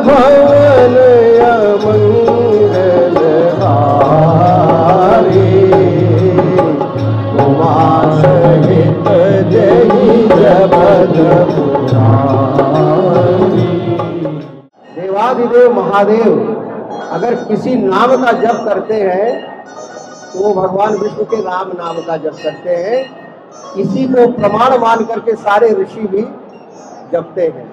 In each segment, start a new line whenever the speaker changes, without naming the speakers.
भवन अमंगलहारी उमा सहित जय जगत पुरारी। देवादिदेव महादेव अगर किसी नाम का जप करते हैं तो वो भगवान विष्णु के राम नाम का जप करते हैं। इसी को प्रमाण मान करके सारे ऋषि भी जपते हैं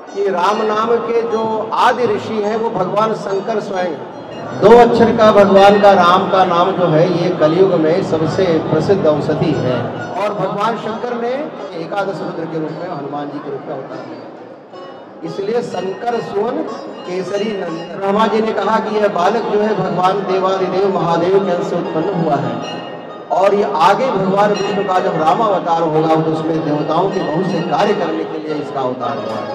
कि राम नाम के जो आदि ऋषि हैं वो भगवान शंकर स्वयं हैं। 2 अक्षर का भगवान का राम का नाम जो है ये कलयुग में सबसे प्रसिद्ध औषधि है। और भगवान शंकर ने एकादश रुद्र के रूप में हनुमान जी के रूप में अवतार लिया, इसलिए शंकर सुवन केसरी नंदन। ब्रह्मा जी ने कहा कि यह बालक जो है भगवान देवादिदेव महादेव के अंश से उत्पन्न हुआ है और ये आगे भगवान विष्णु का जब रामावतार होगा तो उसमें देवताओं के बहुत से कार्य करने के लिए इसका अवतार हुआ है।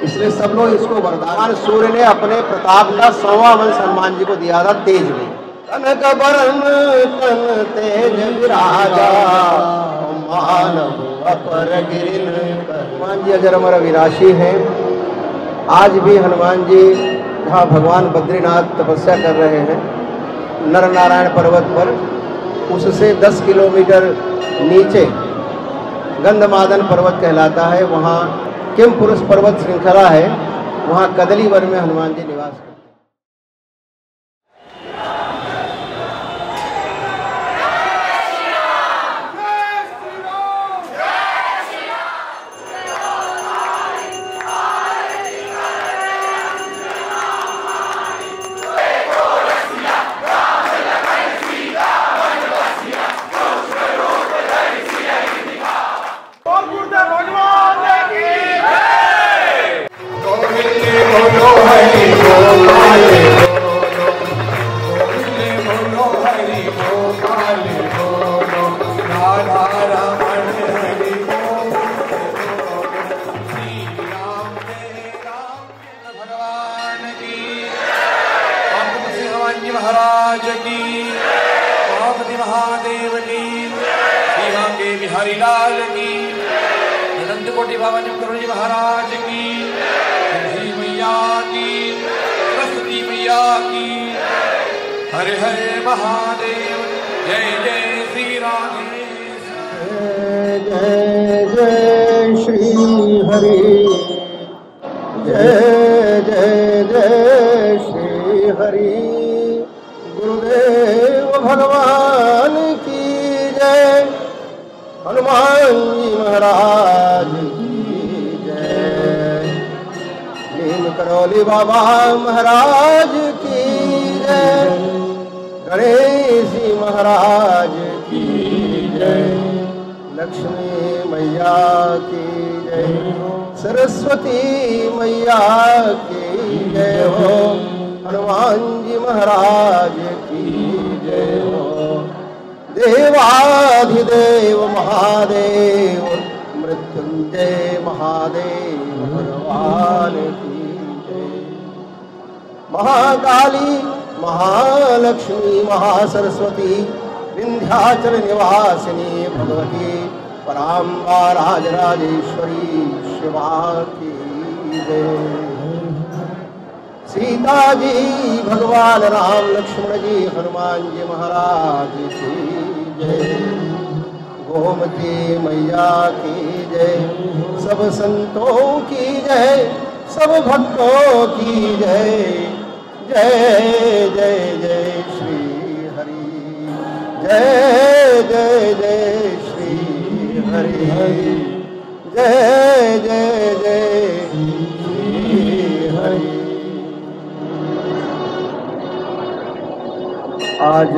इसलिए सब लोग इसको वरदान। सूर्य ने अपने प्रताप का 100वां वंश हनुमान जी को दिया था तेज में। कनक बरन तन तेज विराजा मानव अपर गिरिन। हनुमान जी अजर अमर अविनाशी हैं। आज भी हनुमान जी जहाँ भगवान बद्रीनाथ तपस्या कर रहे हैं नर नारायण पर्वत पर, उससे 10 किलोमीटर नीचे गंधमादन पर्वत कहलाता है, वहाँ किम पुरुष पर्वत श्रृंखला है, वहाँ कदली वन में हनुमान जी निवास करते हैं।
महाराज की, पार्वती महादेव की, सीमा के बिहारी लाल की, अनंत कोटि भवन करुण जी महाराज की, तुलसी मैया की, सरस्वती मैया की। हर हर महादेव। जय जय श्री राधे।
जय जय श्री हरि। जय जय जय श्री हरि। गुरुदेव भगवान की जय। हनुमान जी महाराज की जय। नीम करौली बाबा महाराज की जय। गणेश जी महाराज की जय। लक्ष्मी मैया की जय। सरस्वती मैया की जय हो। हनुमान जी महाराज की जय हो। देवाधिदेव महादेव मृत्युंजय महादेव भगवान की जय। महाकाली महालक्ष्मी महासरस्वती विंध्याचल निवासिनी भगवती पराम्बा राजराजेश्वरी शिवा की जय। सीता जी भगवान राम लक्ष्मण जी हनुमान जी महाराज की जय। गोमती मैया की जय। सब संतों की जय। सब भक्तों की जय। जय जय जय श्री हरि। जय जय जय श्री हरि। जय जय जय श्री हरि। आज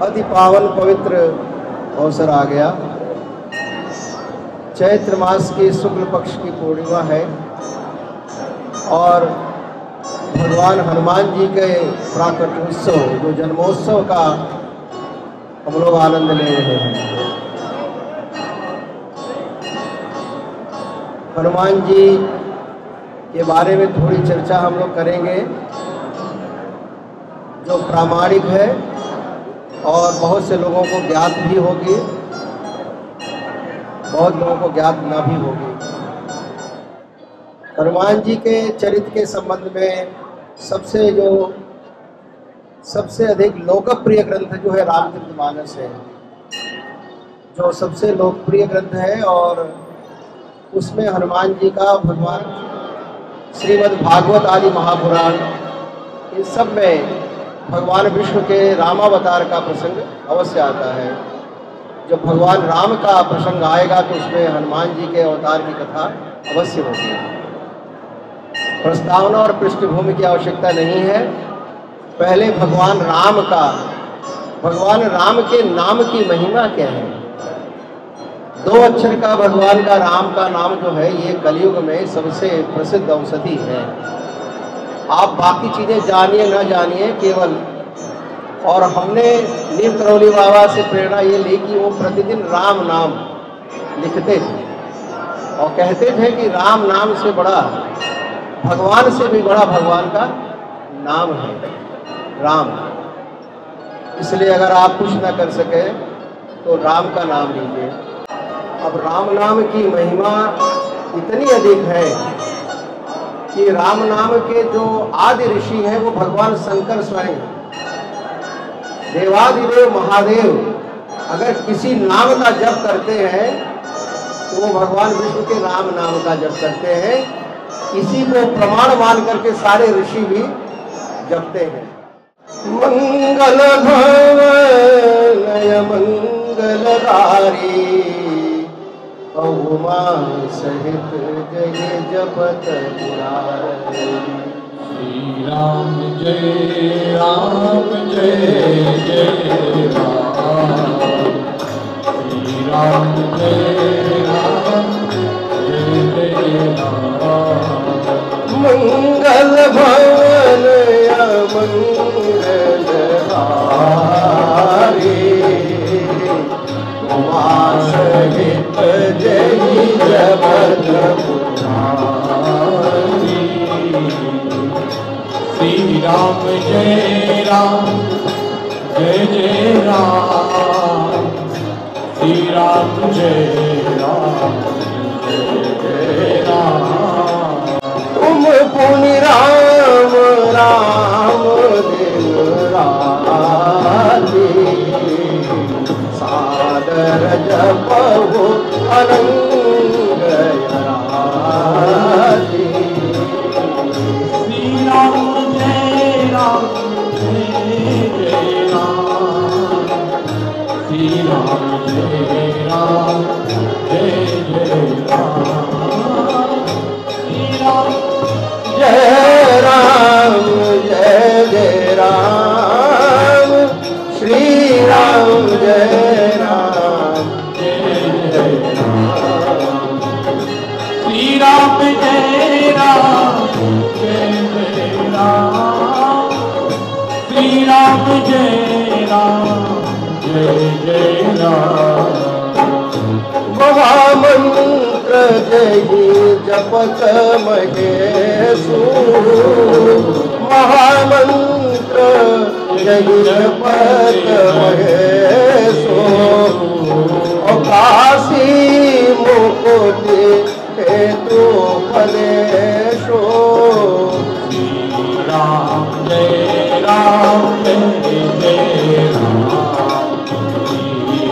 अति पावन पवित्र अवसर आ गया। चैत्र मास की शुक्ल पक्ष की पूर्णिमा है और भगवान हनुमान जी के प्राकट्योत्सव जो जन्मोत्सव का हम लोग आनंद ले रहे हैं। हनुमान जी के बारे में थोड़ी चर्चा हम लोग करेंगे जो प्रामाणिक है और बहुत से लोगों को ज्ञात भी होगी, बहुत लोगों को ज्ञात ना भी होगी। हनुमान जी के चरित्र के संबंध में सबसे अधिक लोकप्रिय ग्रंथ जो है रामचरितमानस है, जो सबसे लोकप्रिय ग्रंथ है। और उसमें हनुमान जी का भगवान श्रीमद् भागवत आदि महापुराण, इन सब में भगवान विष्णु के रामावतार का प्रसंग अवश्य आता है। जब भगवान राम का प्रसंग आएगा तो उसमें हनुमान जी के अवतार की कथा अवश्य होगी। प्रस्तावना और पृष्ठभूमि की आवश्यकता नहीं है। पहले भगवान राम के नाम की महिमा क्या है। 2 अक्षर का भगवान का राम का नाम जो है, ये कलयुग में सबसे प्रसिद्ध औषधि है। आप बाकी चीज़ें जानिए न जानिए केवल, और हमने नीम करौली बाबा से प्रेरणा ये ली कि वो प्रतिदिन राम नाम लिखते थे और कहते थे कि राम नाम से बड़ा, भगवान से भी बड़ा भगवान का नाम है राम। इसलिए अगर आप कुछ न कर सके तो राम का नाम लीजिए। अब राम नाम की महिमा इतनी अधिक है कि राम नाम के जो आदि ऋषि हैं वो भगवान शंकर स्वयं, देवादिदेव महादेव अगर किसी नाम का जप करते हैं तो वो भगवान विष्णु के राम नाम का जप करते हैं। इसी को प्रमाण मान करके सारे ऋषि भी जपते हैं। मंगल भवनय मंगलकारी, उमा सहित जय जपत पुरारी।
श्री राम जय राम जय जय राम, श्री राम जय राम जय जय राम।
मंगल भवन मंगलहारी, उमा सहित जय जपत पुरारी।
श्री राम जय राम जय जय राम, श्री राम जय राम जय जय राम।
तुम पुनि राम राम दिन राती, सादर जपहु अनंग राती।
श्री राम जय राम जय जय राम, श्री राम जय राम जय जय राम। श्री राम
जय राम जय जय राम, श्री राम जय राम
जय जय राम। श्री राम जय राम जय जय राम, श्री राम जय राम जय जय राम।
महामंत्र जय जपत महेशु, महामंत्र जय जपत महेशु। काशी मुकुति हेतु फलेशु,
श्री राम जय राम जय जय राम, श्री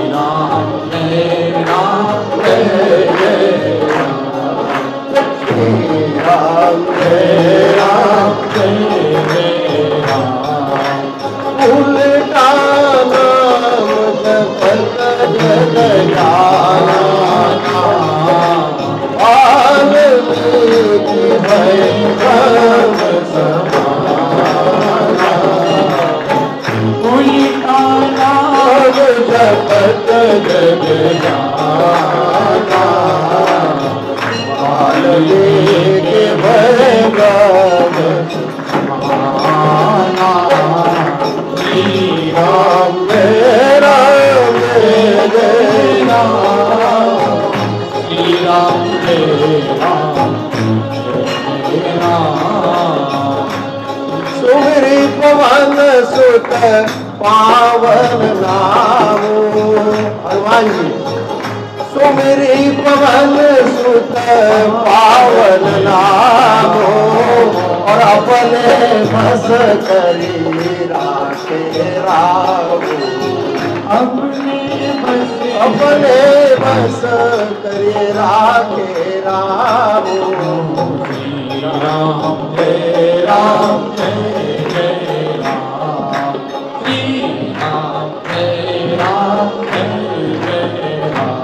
राम जय राम जय जय राम।
श्री राम
जय राम जय जय राम।
उल्टा नाम जपत जग जाना, वाल्मीकि भय ब्रह्म समाना।
उल्टा
नाम जपत जग जाना, वाल्मीकि भय ब्रह्म समाना। श्री राम जय राम जय जय राम,
श्री राम जय राम जय राम।
सुमिरि पवन सुत पावन नाम, हनुमान जी सुमिरी पवन सुत पावन नामो और अपने बस करी राखे रामो अपने बस करे राखे रामो
राम जय राम जय जय राम श्री राम जय राम जय जय राम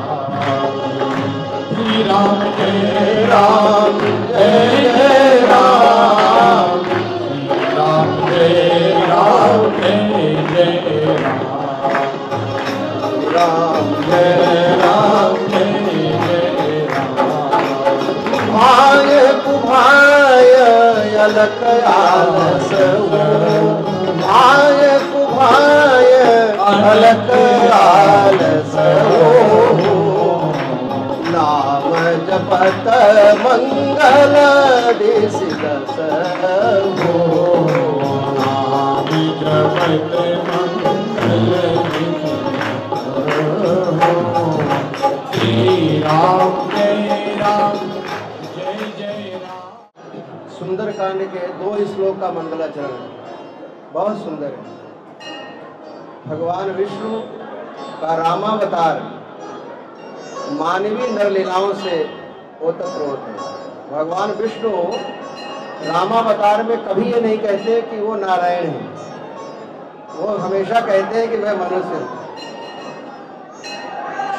श्री राम जय राम जय जय राम श्री राम जय राम जय जय राम जय राम जय जय राम
भाय कुभाय अलक आलस भाय कुभाय अलक आलस नाम जपत मंगल दिस दस
नाम जपत मंगल श्री राम जय राम जय जय राम।
सुंदरकांड के 2 श्लोक का मंगलाचरण है, बहुत सुंदर है। भगवान विष्णु का रामावतार मानवीय नरलीलाओं से ओतप्रोत है। भगवान विष्णु रामावतार में कभी ये नहीं कहते कि वो नारायण है, वो हमेशा कहते हैं कि वह मनुष्य है।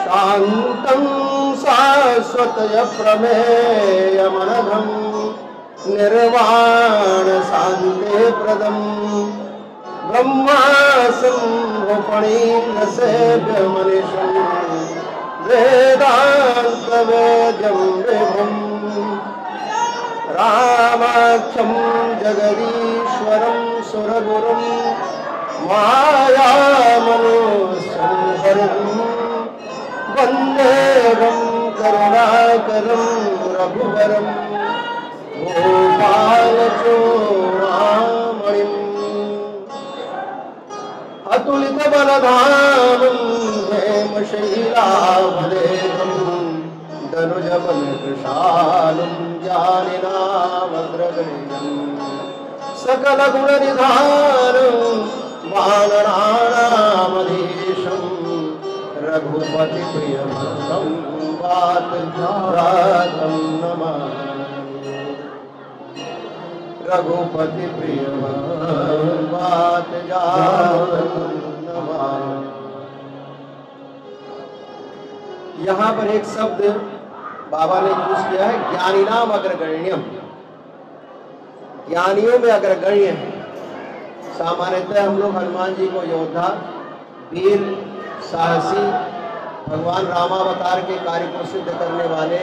शांतं शाश्वतय प्रमेयमनघं निर्वाण शांति प्रदम ब्रह्मासं भूपणीन्द्र सेव्य मनीषं वेदांत वेद्यं विभुं रामाख्यं जगदीश्वरं सुरगुरुं मायामनुष्यं हरिं वन्देहं करुणाकरं रघुवरं गोपालचूडामणिम् अतुलितबलधामं हेमशैलाभदेहं दनुजबलकृशालं ज्ञानिनामग्रगण्यं सकलगुणनिधानं वानराणामधीशं रघुपति प्रियभक्तं वातजातं नमामि रघुपति प्रियभक्तं वातजातं नमामि। यहाँ पर एक शब्द बाबा ने यूज किया है, ज्ञानिनाम अग्रगण्यम, ज्ञानियों में अग्रगण्य है। सामान्यतः हम लोग हनुमान जी को योद्धा, वीर, साहसी, भगवान रामावतार के कार्य को सिद्ध करने वाले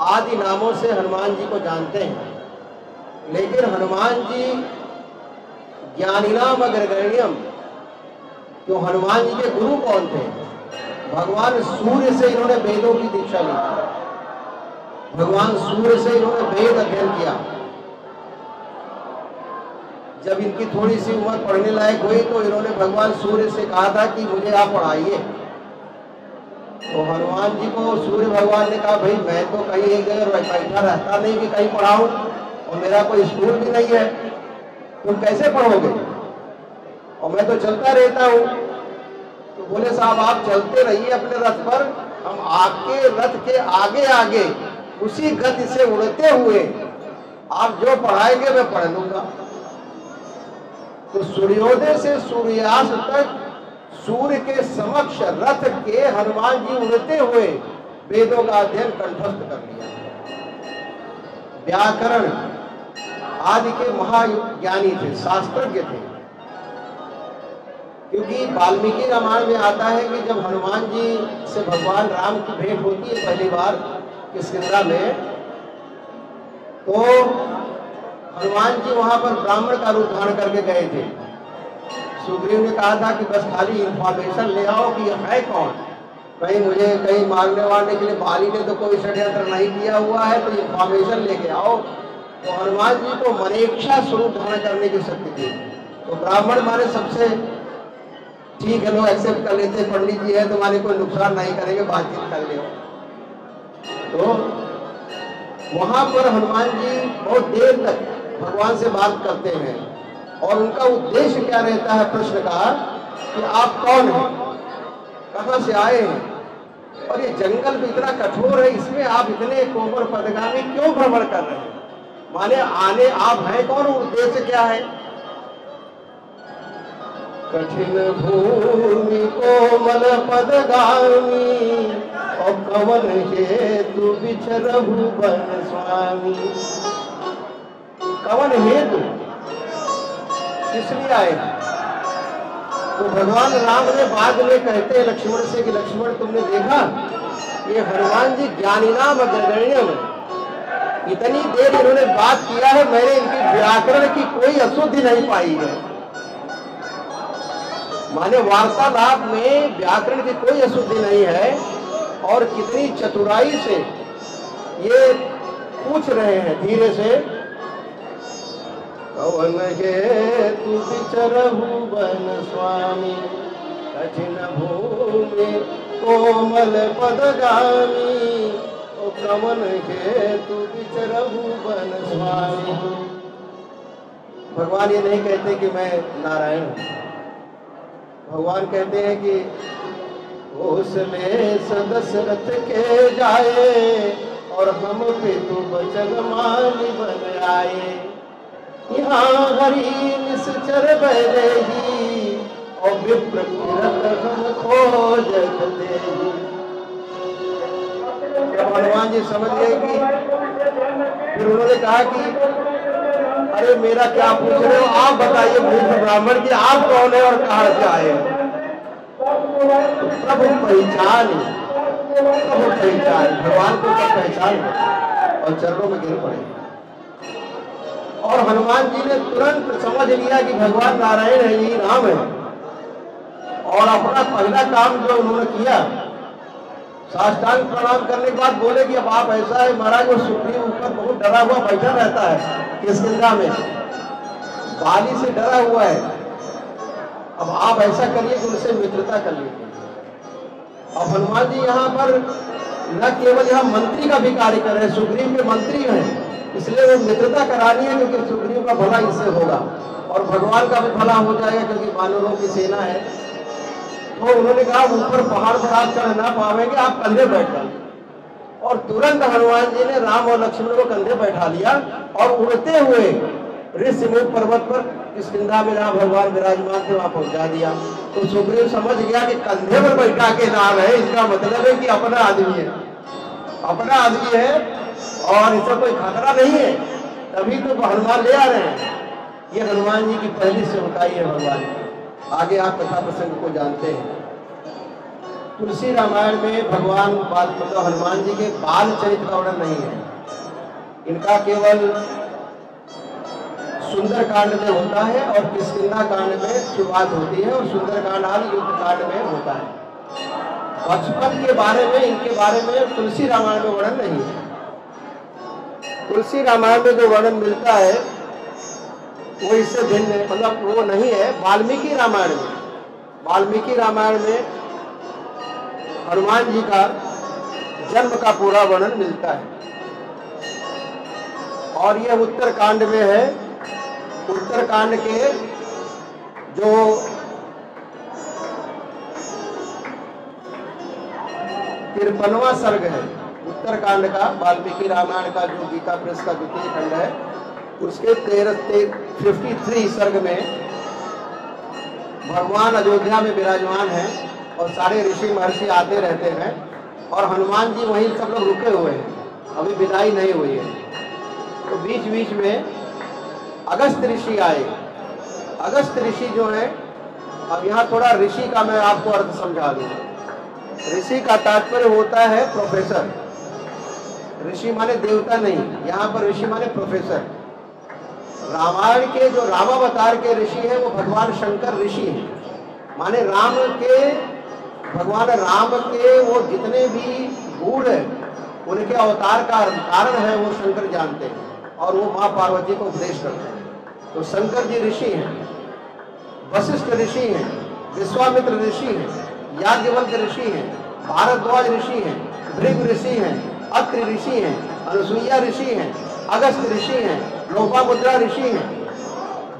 आदि नामों से हनुमान जी को जानते हैं, लेकिन हनुमान जी ज्ञानिनाम अग्रगण्यम क्यों? हनुमान जी के गुरु कौन थे? भगवान सूर्य से इन्होंने वेदों की दीक्षा ली थी, भगवान सूर्य से इन्होंने वेद अध्ययन किया। जब इनकी थोड़ी सी उम्र पढ़ने लायक हुई तो इन्होंने भगवान सूर्य से कहा था कि मुझे आप पढ़ाइए। तो हनुमान जी को सूर्य भगवान ने कहा, भाई मैं तो कहीं एक जगह बैठा रहता नहीं कि कहीं पढ़ाऊं, और मेरा कोई स्कूल भी नहीं है, तुम कैसे पढ़ोगे? और मैं तो चलता रहता हूं। तो बोले, साहब आप चलते रहिए अपने रथ पर, हम आपके रथ के आगे आगे उसी गति से उड़ते हुए आप जो पढ़ाएंगे मैं पढ़ लूंगा। तो सूर्योदय से सूर्यास्त तक सूर्य के समक्ष रथ के हनुमान जी उड़ते हुए वेदों का अध्ययन कंठस्थ कर लिया। व्याकरण आदि के महाज्ञानी थे, शास्त्रज्ञ थे। क्योंकि वाल्मीकि रामायण में आता है कि जब हनुमान जी से भगवान राम की भेंट होती है पहली बार किष्किंधा में, तो हनुमान जी वहां पर ब्राह्मण का रूप धारण करके गए थे। सुग्रीव ने कहा था कि बस खाली इंफॉर्मेशन ले आओ कि यह है कौन, कहीं मुझे कहीं मारने वारने के लिए बाली ने तो कोई षड्यंत्र नहीं किया हुआ है, तो इंफॉर्मेशन लेके आओ। तो हनुमान जी को मनेक्षा स्वरूप धारण करने की शक्ति थी। तो ब्राह्मण माने सबसे ठीक है, लोग एक्सेप्ट कर लेते, पंडित जी है तुम्हारे कोई नुकसान नहीं करेंगे, बातचीत कर ले। तो वहां पर हनुमान जी बहुत देर तक भगवान से बात करते हैं और उनका उद्देश्य क्या रहता है प्रश्न का कि आप कौन हैं, कहां से आए हैं, और ये जंगल भी इतना कठोर है, इसमें आप इतने कोमल पदगामी क्यों भ्रमण कर रहे हैं, माने आने आप हैं कौन, उद्देश्य क्या है। कठिन भूमि कोमल पदगामी और कवन हेतु बिचरहु वन स्वामी। कवन हेतु किस लिए आए, तो भगवान राम ने बाद में कहते हैं लक्ष्मण से कि लक्ष्मण तुमने देखा ये हनुमान जी ज्ञानीनाम अग्रगण्यम, इतनी देर इन्होंने बात किया है, मैंने इनकी व्याकरण की कोई अशुद्धि नहीं पाई है, माने वार्तालाप में व्याकरण की कोई अशुद्धि नहीं है, और कितनी चतुराई से ये पूछ रहे हैं धीरे से। कवन हेतु बिचरहु वन स्वामी, कठिन भूमि कोमल पदगामी, ओ कवन हेतु बिचरहु वन स्वामी। भगवान ये नहीं कहते कि मैं नारायण हूं, भगवान कहते हैं कि घोषले दशरथ के जाए और हम पितु बचन मानी बन आए, यहाँ हरि निश्चर बैदेही और विप्र कीरत हम खोजत देही। जब हनुमान जी समझ गए कि फिर उन्होंने कहा कि अरे मेरा क्या पूछ रहे हो, आप बताइए भूख ब्राह्मण की आप कौन है और कहां से आए हैं। प्रभु पहचान, प्रभु पहचान, भगवान को सब पहचान और चरणों में गिर पड़े। और हनुमान जी ने तुरंत समझ लिया कि भगवान नारायण है, यही राम है, और अपना पहला काम जो उन्होंने किया, साष्टांग प्रणाम करने के बाद बोले कि अब आप ऐसा है महाराज, वो सुग्रीव ऊपर बहुत डरा हुआ बैठा रहता है किष्किंधा में, बाली से डरा हुआ है, अब आप ऐसा करिए कि उनसे मित्रता कर लीजिए। अब हनुमान जी यहाँ पर न केवल यहाँ मंत्री का भी कार्य कर रहे हैं, सुग्रीव के मंत्री हैं, इसलिए वो मित्रता करानी है, क्योंकि सुग्रीव का भला इससे होगा और भगवान का भी भला हो जाएगा, क्योंकि वानरों की सेना है। तो उन्होंने कहा ऊपर पहाड़ पर आप चढ़ ना पावेंगे, आप कंधे बैठ जाइए, और तुरंत हनुमान जी ने राम और लक्ष्मण को कंधे बैठा लिया और उड़ते हुए ऋषिमुख पर्वत पर किष्किंधा में जहाँ भगवान विराजमान थे वहां पहुंचा दिया। तो सुग्रीव समझ गया कि कंधे पर बैठा के नाम है, इसका मतलब है कि अपना आदमी है, अपना आदमी है और इससे कोई खतरा नहीं है, तभी तो हनुमान ले आ रहे हैं। ये हनुमान जी की पहली सेवकाई है भगवान। आगे आप कथा प्रसंग को जानते हैं। तुलसी रामायण में भगवान मतलब हनुमान जी के बाल चरित्र का वर्णन नहीं है, इनका केवल सुंदर कांड में होता है और किष्किंधा कांड में शुरुआत होती है और सुंदर कांड युद्ध कांड में होता है। बचपन के बारे में, इनके बारे में तुलसी रामायण में वर्णन नहीं है। तुलसी रामायण में जो वर्णन मिलता है वो इससे भिन्न है, मतलब वो नहीं है वाल्मीकि रामायण में। वाल्मीकि रामायण में हनुमान जी का जन्म का पूरा वर्णन मिलता है और यह उत्तरकांड में है। उत्तरकांड के जो 53वां सर्ग है उत्तरकांड का, वाल्मीकि रामायण का जो गीता प्रेस का द्वितीय खंड है, उसके 53 सर्ग में भगवान अयोध्या में विराजमान हैं और सारे ऋषि महर्षि आते रहते हैं और हनुमान जी वहीं सब लोग रुके हुए हैं, अभी विदाई नहीं हुई है। तो बीच बीच में अगस्त ऋषि आए। अगस्त ऋषि जो है, अब यहाँ थोड़ा ऋषि का मैं आपको अर्थ समझा दूँ। ऋषि का तात्पर्य होता है प्रोफेसर। ऋषि माने देवता नहीं, यहाँ पर ऋषि माने प्रोफेसर। रामायण के जो रामावतार के ऋषि हैं वो भगवान शंकर ऋषि हैं, माने राम के, भगवान राम के वो जितने भी गुण है उनके अवतार का कारण है वो शंकर जानते हैं और वो माँ पार्वती को उपदेश करते हैं। तो शंकर जी ऋषि हैं, वशिष्ठ ऋषि हैं, विश्वामित्र ऋषि हैं, याज्ञवल्क्य ऋषि हैं, भारद्वाज ऋषि हैं, भृगु ऋषि हैं, अत्रि ऋषि हैं, अनुसुईया ऋषि हैं, अगस्त्य ऋषि हैं, लोपामुद्रा ऋषि हैं,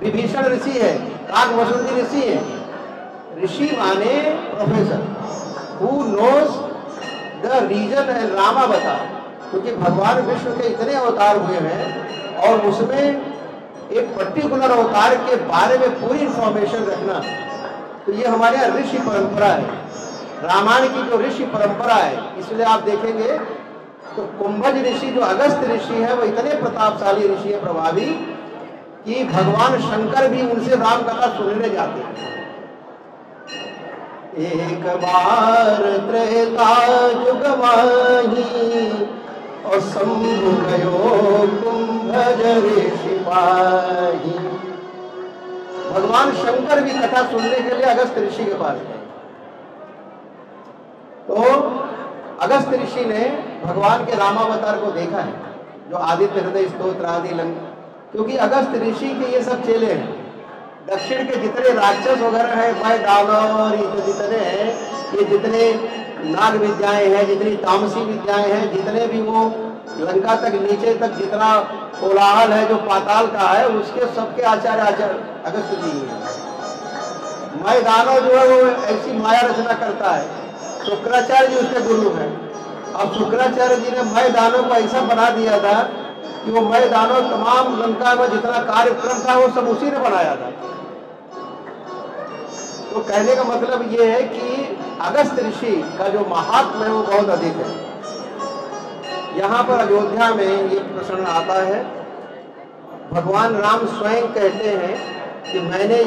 विभीषण ऋषि है, काकवसुंधी ऋषि है। ऋषि माने professor, who knows the reason and रामावता, क्योंकि भगवान विष्णु के इतने अवतार हुए हैं और उसमें एक पर्टिकुलर अवतार के बारे में पूरी इंफॉर्मेशन रखना, तो ये हमारे यहाँ ऋषि परंपरा है। रामायण की जो ऋषि परंपरा है, इसलिए आप देखेंगे तो कुंभज ऋषि जो अगस्त्य ऋषि है वो इतने प्रतापशाली ऋषि है, प्रभावी, कि भगवान शंकर भी उनसे राम कथा सुनने जाते हैं। एक बार त्रेता युग माही और शंभु गयो कुंभज ऋषि पाही। भगवान शंकर भी कथा सुनने के लिए अगस्त्य ऋषि के पास गए। तो अगस्त्य ऋषि ने भगवान के रामावतार को देखा है, जो आदित्य हृदय स्तोत्र आदि क्योंकि अगस्त्य ऋषि के ये सब चेले हैं। दक्षिण के जितने राक्षस वगैरह हैं, भाई दानव और ये जितने हैं, ये जितने नाग विद्याएं हैं, जितनी तामसी विद्याएं हैं, जितने भी वो लंका तक नीचे तक जितना कोलाहल है जो पाताल का है, उसके सबके आचार्य अगस्त्य जी हैं। मैं दानव जो है वो ऐसी माया रचना करता है, शुक्राचार्य जी उसके गुरु हैं। अब शुक्राचार्य जी ने मैं दानव को ऐसा बना दिया था कि वो मैं दानव तमाम लंका में जितना कार्यक्रम था वो सब उसी ने बनाया था। तो कहने का मतलब ये है कि अगस्त्य ऋषि का जो महात्म्य है वो बहुत अधिक है। यहाँ पर अयोध्या में ये प्रश्न आता है, भगवान राम स्वयं कहते हैं कि मैंने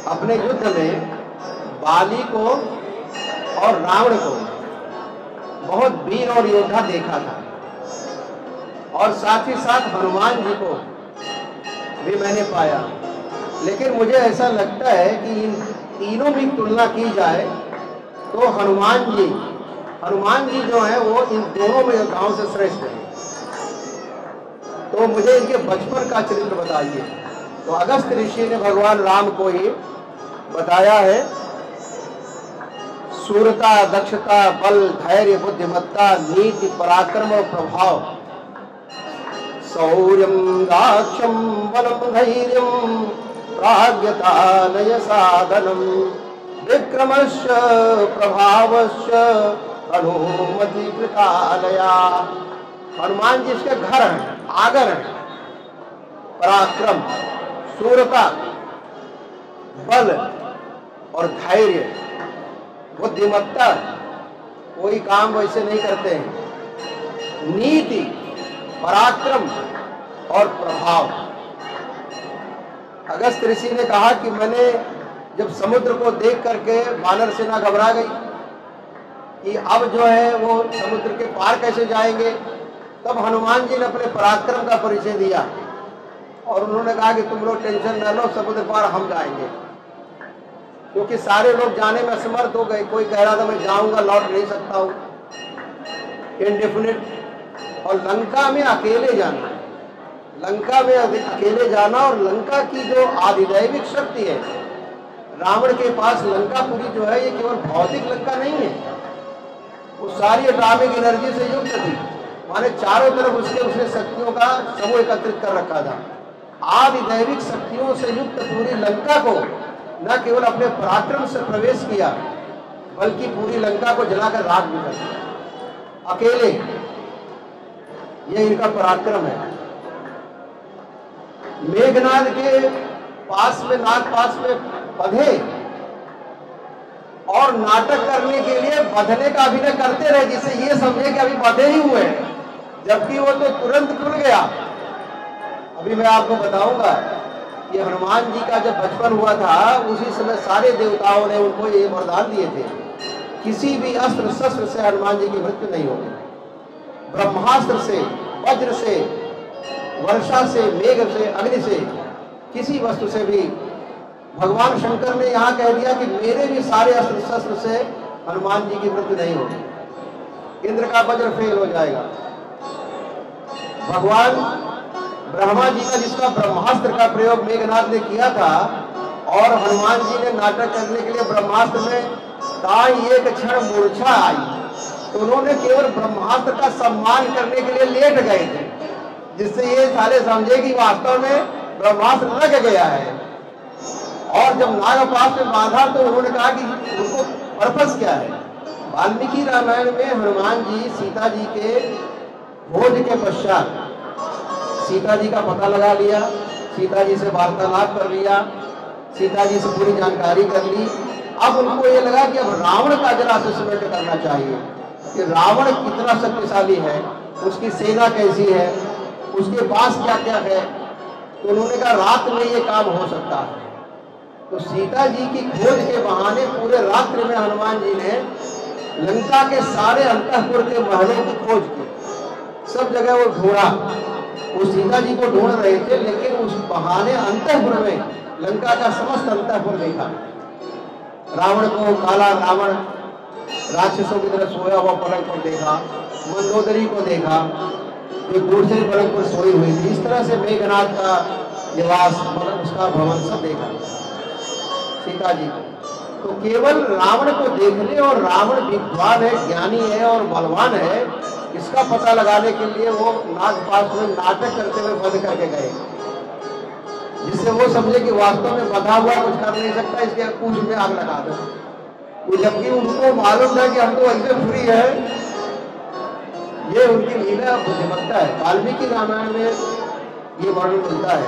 अपने युद्ध में बाली को और रावण को बहुत वीर और योद्धा देखा था, और साथ ही साथ हनुमान जी को भी मैंने पाया। लेकिन मुझे ऐसा लगता है कि इन तीनों की तुलना की जाए तो हनुमान जी जो है वो इन दोनों में योद्धाओं से श्रेष्ठ है। तो मुझे इनके बचपन का चरित्र बताइए। तो अगस्त्य ऋषि ने भगवान राम को ही बताया है, शूरता, दक्षता, बल, धैर्य, बुद्धिमत्ता, नीति, पराक्रम और प्रभाव, शौर्यं दाक्ष्यं बलं धैर्यं प्राज्ञता नय साधनं विक्रमस्य प्रभावस्य अनुमति कृतालया। हनुमान जी इसके घर हैं, आगर हैं। पराक्रम, शूरता, बल और धैर्य, बुद्धिमत्ता, कोई काम वैसे नहीं करते हैं। नीति, पराक्रम और प्रभाव। अगस्त्य ऋषि ने कहा कि मैंने जब समुद्र को देख करके वानर सेना घबरा गई कि अब जो है वो समुद्र के पार कैसे जाएंगे, तब हनुमान जी ने अपने पराक्रम का परिचय दिया और उन्होंने कहा कि तुम लोग टेंशन न लो, समुद्र पार हम जाएंगे। क्योंकि सारे लोग जाने में असमर्थ हो गए। कोई कह रहा था मैं जाऊंगा, लौट नहीं सकता हूँ, इनडेफिनिट। और लंका में अकेले जाना, लंका में अकेले जाना, और लंका की जो आधिदैविक शक्ति है, रावण के पास लंकापुरी जो है ये केवल भौतिक लंका नहीं है, वो सारी एटॉमिक एनर्जी से युक्त थी। माने चारों तरफ उसने शक्तियों का समूह एकत्रित कर रखा था। आधिदैविक शक्तियों से युक्त पूरी लंका को न केवल अपने पराक्रम से प्रवेश किया, बल्कि पूरी लंका को जलाकर राख भी कर दिया अकेले। ये इनका पराक्रम है। मेघनाद के पास में, नाग पास में बंधे और नाटक करने के लिए बंधने का अभिनय करते रहे, जिसे ये समझे कि अभी बंधे ही हुए हैं, जबकि वो तो तुरंत खुल गया। अभी मैं आपको बताऊंगा कि हनुमान जी का जब बचपन हुआ था, उसी समय सारे देवताओं ने उनको ये वरदान दिए थे, किसी भी अस्त्र शस्त्र से हनुमान जी की मृत्यु नहीं होगी। ब्रह्मास्त्र से, वज्र से, वर्षा से, मेघ से, अग्नि से, किसी वस्तु से भी। भगवान शंकर ने यहाँ कह दिया कि मेरे भी सारे अस्त्र शस्त्र से हनुमान जी की मृत्यु नहीं होगी। इंद्र का वज्र फेल हो जाएगा। भगवान ब्रह्मा जी का जिसका ब्रह्मास्त्र का प्रयोग मेघनाथ ने किया था और हनुमान जी ने नाटक करने के लिए ब्रह्मास्त्र में ताई एक क्षण मूर्छा आई, तो उन्होंने केवल ब्रह्मास्त्र का सम्मान करने के लिए लेट गए थे, जिससे ये सारे समझे कि वास्तव में ब्रह्मास्त्र लग गया है। और जब नागपाश में बांधा तो उन्होंने कहा कि उनको पर्पस क्या है। वाल्मीकि रामायण में हनुमान जी सीता जी के खोज के पश्चात सीता जी का पता लगा लिया, सीता जी से वार्तालाप कर लिया, सीता जी से पूरी जानकारी कर ली। अब उनको ये लगा कि अब रावण का जरा असेसमेंट करना चाहिए कि रावण कितना शक्तिशाली है, उसकी सेना कैसी है, उसके पास क्या क्या है। तो उन्होंने कहा रात में ये काम हो सकता है। तो सीता जी की खोज के बहाने पूरे रात्रि में हनुमान जी ने लंका के सारे अंतःपुर के महलों की खोज की, सब जगह वो ढूंढा। वो सीता जी को ढूंढ रहे थे, लेकिन उस बहाने अंतःपुर में लंका का समस्त अंतःपुर देखा। रावण को, काला रावण राक्षसों की तरह सोया हुआ पलंग पर देखा, मंदोदरी को देखा जो दूसरे पलंग पर सोई हुई थी। इस तरह से मेघनाथ का निवास, मतलब उसका भवन सब देखा सीता जी को। तो केवल रावण को देखने, और रावण विद्वान है, ज्ञानी है और बलवान है, इसका पता लगाने के लिए वो नागपाश में नाटक करते हुए बंद करके गए, जिससे वो समझे कि वास्तव में बंधा हुआ कुछ कर नहीं सकता, इसके पूंछ में आग लगा दो। वो जबकि उनको मालूम था कि हम तो ऐसे फ्री है। ये उनकी लीला बुद्धिमत्ता है। वाल्मीकि रामायण में ये वर्णन मिलता है।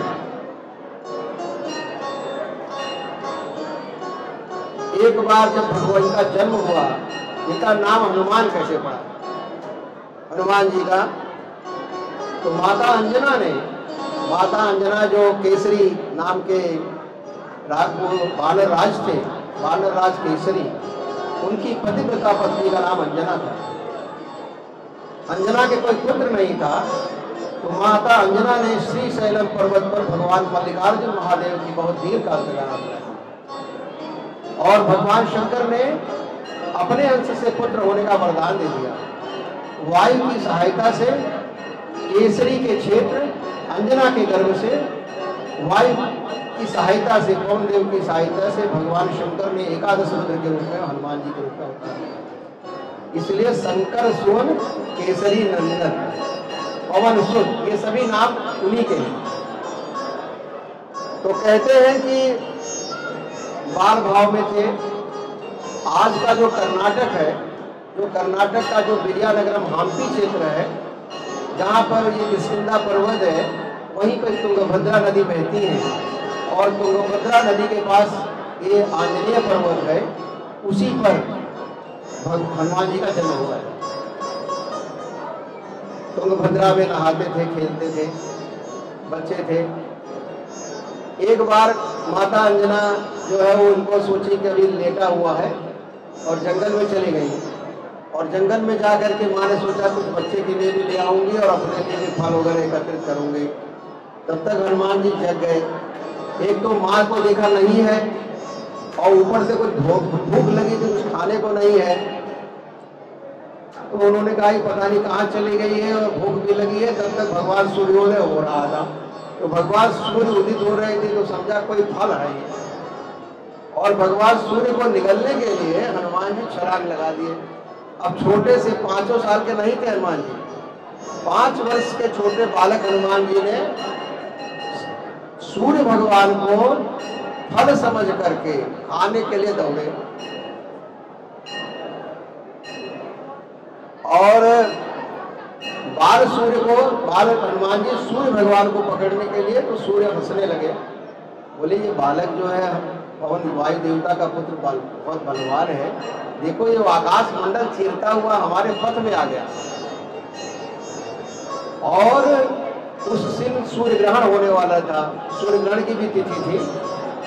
एक बार जब भगवान का जन्म हुआ, इनका नाम हनुमान कैसे पड़ा हनुमान जी का, तो माता अंजना जो केसरी नाम के वानर राज थे, वानर राज केसरी, उनकी पतिव्रता पत्नी का नाम अंजना था। अंजना के कोई पुत्र नहीं था, तो माता अंजना ने श्री शैलम पर्वत पर भगवान मल्लिकार्जुन महादेव की बहुत दीर्घकाल तक आराधना की, और भगवान शंकर ने अपने अंश से पुत्र होने का वरदान दे दिया। वायु की सहायता से केसरी के क्षेत्र अंजना के गर्भ से, वायु की सहायता से, पवन देव की सहायता से भगवान शंकर ने एकादश रुद्र के रूप में हनुमान जी के रूप में अवतार लिया। इसलिए शंकर सुवन केसरी नंदन पवन सुत, ये सभी नाम उन्हीं के हैं। तो कहते हैं कि बाल भाव में थे। आज का जो कर्नाटक है, जो कर्नाटक का जो विजयनगरम हम्पी क्षेत्र है, जहाँ पर ये किष्किंधा पर्वत है, वहीं पर तुंगभद्रा नदी बहती है, और तुंगभद्रा नदी के पास ये आंजनेय पर्वत है, उसी पर हनुमान जी का जन्म हुआ है। तुंगभद्रा में नहाते थे, खेलते थे, बच्चे थे। एक बार माता अंजना जो है वो उनको सोची कि अभी लेटा हुआ है, और जंगल में चली गई, और जंगल में जा करके माँ ने सोचा कुछ बच्चे के लिए भी ले आऊंगी और अपने लिए भी फल वगैरह एकत्रित करूंगी। तब तक हनुमान जी जग गए। एक तो माँ को देखा नहीं है, और ऊपर से कुछ भूख लगी थी, कुछ खाने को नहीं है। तो उन्होंने कहा पता नहीं कहाँ चली गई है, और भूख भी लगी है। तब तक भगवान सूर्योदय हो रहा था, तो भगवान सूर्य उदित हो रहे थे, तो समझा कोई फल है। और भगवान सूर्य को निगलने के लिए हनुमान जी छलांग लगा दिए। अब छोटे से 5 साल के नहीं थे हनुमान जी, 5 वर्ष के छोटे बालक हनुमान जी ने सूर्य भगवान को फल समझ करके खाने के लिए दौड़े, और बालक हनुमान जी सूर्य भगवान को पकड़ने के लिए, तो सूर्य हंसने लगे, बोले ये बालक जो है पवन वायु देवता का पुत्र बहुत बलवान है, देखो ये आकाश मंडल चीरता हुआ हमारे पथ में आ गया। और उस दिन सूर्य ग्रहण होने वाला था, सूर्य ग्रहण की भी तिथि थी,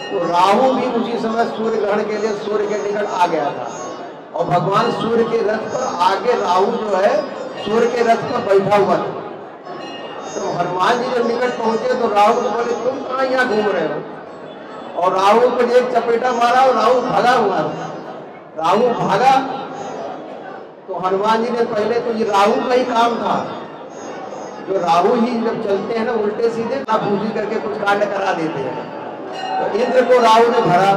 तो राहु भी उसी समय सूर्य ग्रहण के लिए सूर्य के निकट आ गया था, और भगवान सूर्य के रथ पर आगे राहु जो है सूर्य के रथ पर बैठा हुआ था। तो हनुमान जी जब निकट पहुंचे तो राहु को बोले तुम कहाँ यहाँ घूम रहे हो, और राहु को एक चपेटा मारा और राहु भागा हुआ। राहु भागा तो हनुमान जी ने पहले तो ये राहु का ही काम था, जो राहु ही जब चलते हैं ना उल्टे सीधे आप पूजी करके कुछ कांड करा देते हैं, तो इंद्र को राहु ने भरा।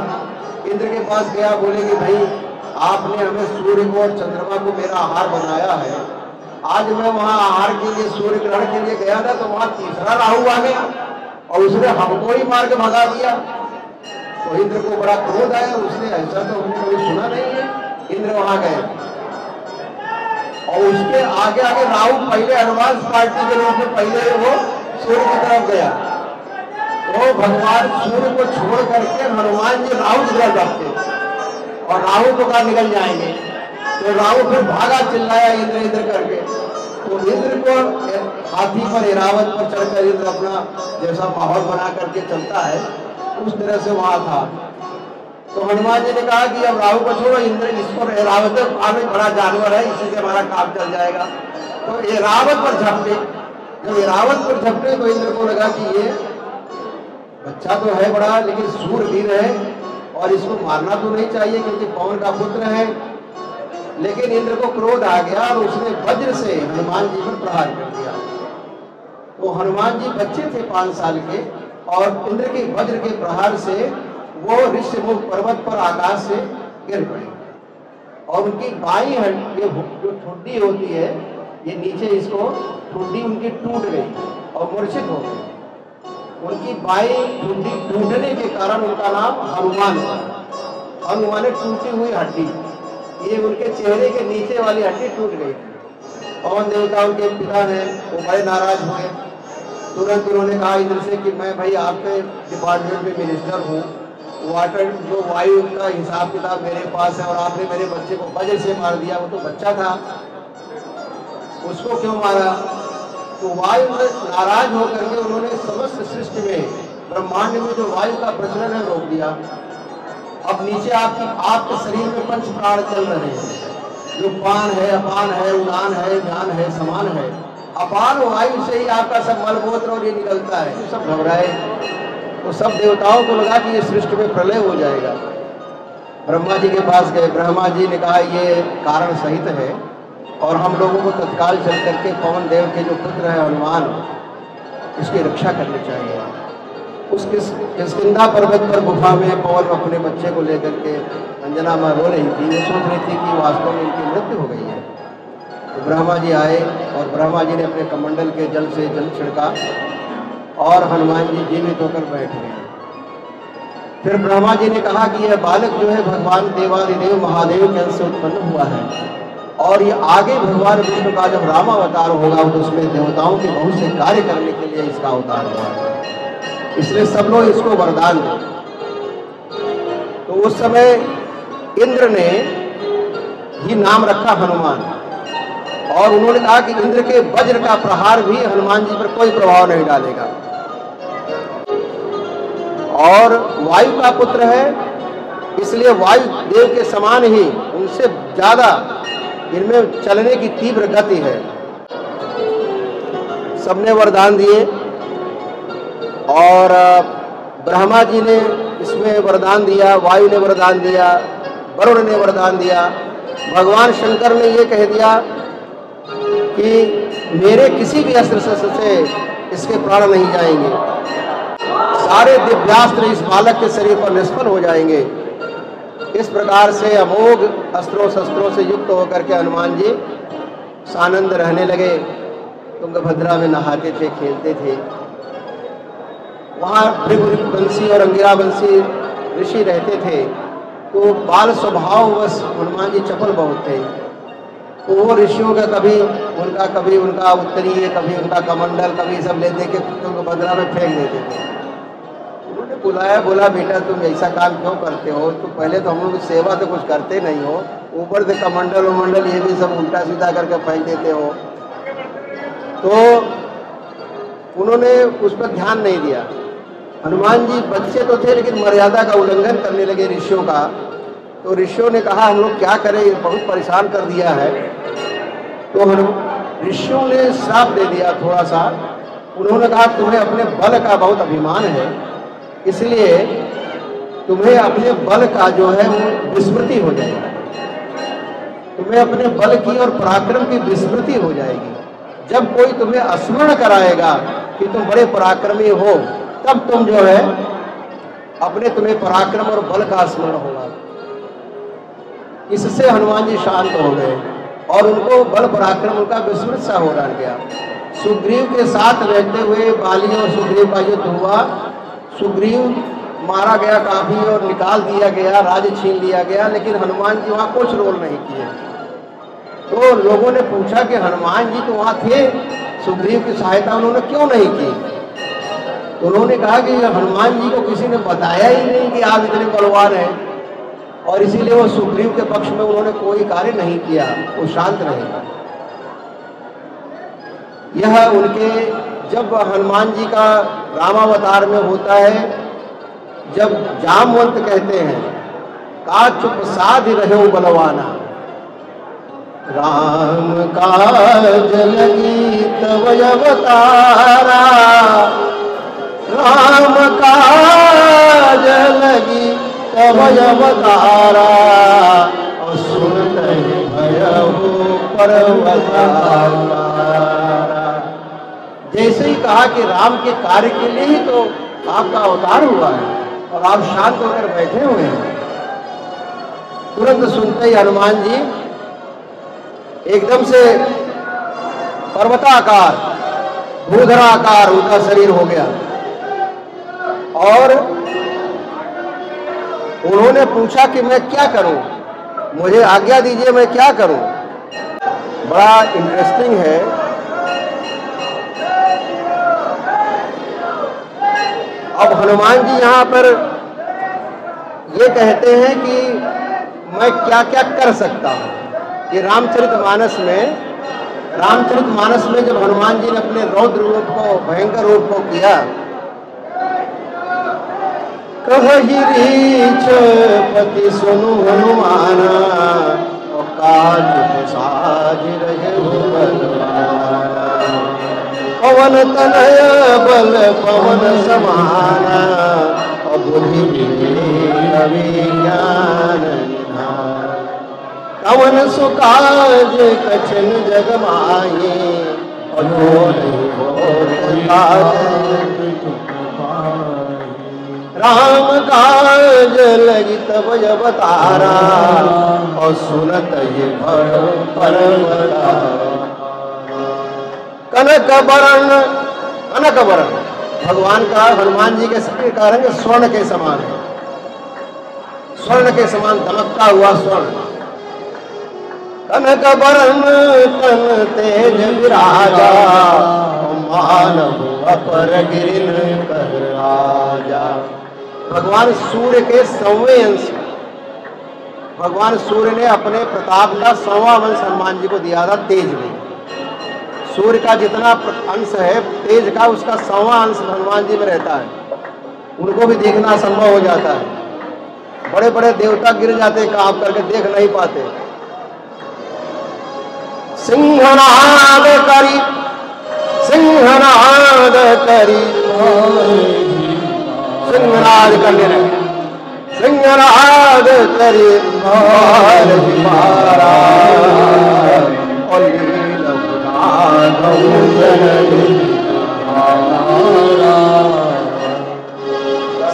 इंद्र के पास गया, बोले कि भाई आपने हमें सूर्य को और चंद्रमा को मेरा आहार बनाया है। आज मैं वहां आहार के लिए सूर्य ग्रहण के लिए गया था, तो वहां तीसरा राहु आ गया और उसने हमको ही मार के भगा दिया। तो इंद्र को बड़ा क्रोध आया, उसने ऐसा तो हमने कभी सुना नहीं है। इंद्र वहां गए और उसके आगे आगे राहु पहले एडवांस पार्टी के रूप में पहले वो सूर्य की तरफ गया। तो भगवान सूर्य को छोड़ करके हनुमान जी राहु की तरफ रखते और राहु को कहा निकल जाएंगे। तो राहु फिर भागा, चिल्लाया इंद्र इंद्र करके। तो इंद्र को हाथी पर ऐरावत पर चढ़कर इंद्र अपना जैसा माहौल बना करके चलता है उस तरह से वहां था। तो हनुमान जी ने कहा कि अब राहु को छोड़ो, इंद्र इस पर ऐरावत है, बड़ा जानवर है, इसी से हमारा काम चल जाएगा। तो ऐरावत पर झपटे। जब ऐरावत पर झपटे तो इंद्र को लगा कि ये बच्चा तो है बड़ा, लेकिन सूरवीर है और इसको मारना तो नहीं चाहिए क्योंकि पवन का पुत्र है। लेकिन इंद्र को क्रोध आ गया और उसने वज्र से हनुमान जी पर प्रहार कर दिया। तो हनुमान जी बच्चे थे 5 साल के और इंद्र के वज्र के प्रहार से वो ऋष्यमुख पर्वत पर आकाश से गिर पड़े और उनकी बाईं हड्डी जो ठुड्डी होती है, ये नीचे इसको ठुड्डी उनकी टूट गई और मूर्छित हो गई। उनकी बाईं ठुड्डी टूटने के कारण उनका नाम हनुमान था। हनुमान ने टूटी हुई हड्डी, ये उनके चेहरे के नीचे वाली हड्डी टूट गई थी। पवन देवता उनके पिता हैं, वो बड़े नाराज हुए। तुरंत उन्होंने कहा इंद्र से कि मैं भाई आपके डिपार्टमेंट में मिनिस्टर हूँ, वाटर जो वायु का हिसाब किताब मेरे पास है और आपने मेरे बच्चे को वज्र से मार दिया। वो तो बच्चा था, उसको क्यों मारा? तो वायु नाराज होकर के उन्होंने समस्त सृष्टि में ब्रह्मांड में जो वायु का प्रचलन है रोक दिया। अब नीचे आपके शरीर में 5 प्राण चल रहे हैं, जो पान है, अपान है, उदान है, ज्ञान है, समान है। अपान वायु से ही आपका सब मलमूत्र और ये निकलता है। तो सब घबराए, तो सब देवताओं को लगा कि ये सृष्टि में प्रलय हो जाएगा। ब्रह्मा जी के पास गए। ब्रह्मा जी ने कहा ये कारण सहित है और हम लोगों को तत्काल चल करके पवन देव के जो पुत्र है हनुमान, इसकी रक्षा करनी चाहिए। उस किष्किंधा पर्वत पर गुफा में पवन अपने बच्चे को लेकर के अंजना माँ रो रही थी। वो सोच रही थी कि वास्तव में इनकी मृत्यु हो गई है। तो ब्रह्मा जी आए और ब्रह्मा जी ने अपने कमंडल के जल से जल छिड़का और हनुमान जी जीवित होकर बैठ गए। फिर ब्रह्मा जी ने कहा कि यह बालक जो है भगवान देवादिदेव महादेव के अंश से उत्पन्न हुआ है और ये आगे भगवान विष्णु का जब रामावतार होगा तो उसमें देवताओं के बहुत से कार्य करने के लिए इसका अवतार हुआ है, इसलिए सब लोग इसको वरदान दें। तो उस समय इंद्र ने ही नाम रखा हनुमान और उन्होंने कहा कि इंद्र के वज्र का प्रहार भी हनुमान जी पर कोई प्रभाव नहीं डालेगा। और वायु का पुत्र है, इसलिए वायु देव के समान ही उनसे ज्यादा इनमें चलने की तीव्र गति है। सबने वरदान दिए और ब्रह्मा जी ने इसमें वरदान दिया, वायु ने वरदान दिया, वरुण ने वरदान दिया। भगवान शंकर ने ये कह दिया कि मेरे किसी भी अस्त्र से इसके प्राण नहीं जाएंगे, सारे दिव्यास्त्र इस बालक के शरीर पर निष्फल हो जाएंगे। इस प्रकार से अमोघ अस्त्रों शस्त्रों से युक्त होकर के हनुमान जी सानंद रहने लगे। तुंगभद्रा में नहाते थे, खेलते थे। वहाँ भृगुवंशी और अंगिरा वंशी ऋषि रहते थे। तो बाल स्वभाववश हनुमान जी चपल बहुत थे। तो वो ऋषियों का कभी उनका उत्तरीय, कभी उनका कमंडल, कभी सब ले दे के तुंगभद्रा में फेंक देते थे। उन्होंने बुलाया, बोला बेटा तुम ऐसा काम क्यों करते हो? तो पहले तो हम लोग सेवा तो कुछ करते नहीं हो, ऊपर से कमंडल उमंडल ये भी सब उल्टा सीधा करके फेंक देते हो। तो उन्होंने उस पर ध्यान नहीं दिया। हनुमान जी बच्चे तो थे लेकिन मर्यादा का उल्लंघन करने लगे ऋषियों का। तो ऋषियों ने कहा हम लोग क्या करें, ये बहुत परेशान कर दिया है। तो ऋषियों ने श्राप दे दिया थोड़ा सा। उन्होंने कहा तुम्हें अपने बल का बहुत अभिमान है, इसलिए तुम्हें अपने बल का जो है वो विस्मृति हो जाएगी, तुम्हें अपने बल की और पराक्रम की विस्मृति हो जाएगी। जब कोई तुम्हें स्मरण कराएगा कि तुम बड़े पराक्रमी हो, तब तुम जो है अपने तुम्हें पराक्रम और बल का स्मरण होगा। इससे हनुमान जी शांत हो गए और उनको बल पराक्रम उनका विस्मृत सा हो रह गया। सुग्रीव के साथ रहते हुए बाली और सुग्रीव का युद्ध हुआ। सुग्रीव मारा गया काफी और निकाल दिया गया, राज्य छीन लिया गया, लेकिन हनुमान जी वहाँ कुछ रोल नहीं किए। तो लोगों ने पूछा कि हनुमान जी तो वहाँ थे, सुग्रीव की सहायता उन्होंने क्यों नहीं की? तो उन्होंने कहा कि हनुमान जी को किसी ने बताया ही नहीं कि आप इतने बलवान हैं, और इसीलिए वो सुग्रीव के पक्ष में उन्होंने कोई कार्य नहीं किया, वो शांत रहे। यह उनके जब हनुमान जी का रामावतार में होता है, जब जामवंत कहते हैं का चुप साध रहे बलवाना, राम काज लगी तब अवतारा, राम काज लगी तब अवतारा, और सुनते भयहु पर्वतारा। जैसे ही कहा कि राम के कार्य के लिए ही तो आपका अवतार हुआ है और आप शांत होकर बैठे हुए हैं। तुरंत सुनते ही हनुमान जी एकदम से पर्वताकार, भूधराकार उनका शरीर हो गया और उन्होंने पूछा कि मैं क्या करूं, मुझे आज्ञा दीजिए, मैं क्या करूं। बड़ा इंटरेस्टिंग है, अब हनुमान जी यहाँ पर ये कहते हैं कि मैं क्या क्या कर सकता हूँ। कि रामचरितमानस में जब हनुमान जी ने अपने रौद्र रूप को, भयंकर रूप को किया, कहि रीछ पति सुनु हनुमाना, और काज साज रहे बलवाना, पवन तनय बल पवन समाना, और बुद्धि ज्ञान निधान, कवन सुकाज कछन जग माही, और जो नहीं हो राम काज लगी तब अवतारा, और सुनत ये परमता। कनक वरण भगवान का, हनुमान जी के शरीर का रंग स्वर्ण के समान है, स्वर्ण के समान दमकता हुआ स्वर्ण। कनक वरण तन तेज विराजा, मानव अपर गिरिन कर राजा। भगवान सूर्य के 100वें अंश, भगवान सूर्य ने अपने प्रताप का 100वां अंश हनुमान जी को दिया था तेज में। सूर्य का जितना अंश है तेज का, उसका 100वां अंश हनुमान जी में रहता है। उनको भी देखना संभव हो जाता है। बड़े बड़े देवता गिर जाते, काम करके देख नहीं पाते। सिंहनाद करी, सिंहनाद करी, सिंहनाद करने लगे, सिंहनाद करी मारा, और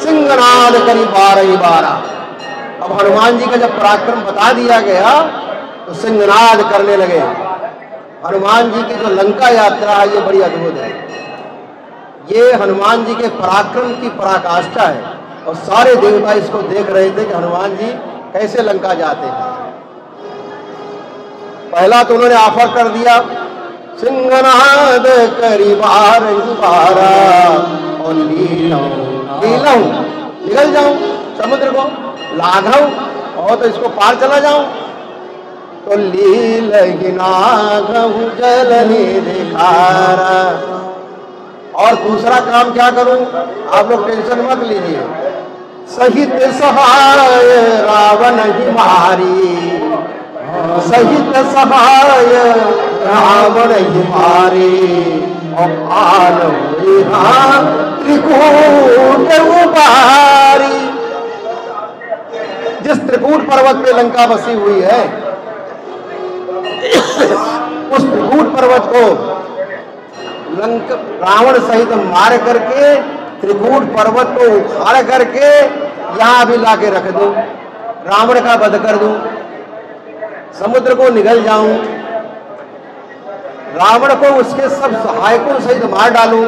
सिंहनाद करी 12 अब हनुमान जी का जब पराक्रम बता दिया गया तो सिंहनाद करने लगे। हनुमान जी की जो लंका यात्रा है ये बड़ी अद्भुत है। ये हनुमान जी के पराक्रम की पराकाष्ठा है और सारे देवता इसको देख रहे थे कि हनुमान जी कैसे लंका जाते हैं। पहला तो उन्होंने ऑफर कर दिया, सिंहनाद करी 12 और लीलहूं, निकल जाऊं समुद्र को, लाघव और तो इसको पार चला जाऊं। तो लीलगिनाघहु जलनि दिखारा। और दूसरा काम क्या करूं, आप लोग टेंशन मत लीजिए। सहित सहाय रावण ही मारी, सहित सहाय रावण ही मारी, और आन त्रिकूट उबारी। जिस त्रिकूट पर्वत पे लंका बसी हुई है, उस त्रिकूट पर्वत को रावण सहित मार करके त्रिकूट पर्वत को उखाड़ करके यहाँ अभी ला के रख दूं, रावण का वध कर दूं, समुद्र को निगल जाऊं, रावण को उसके सब सहायकों सहित मार डालूं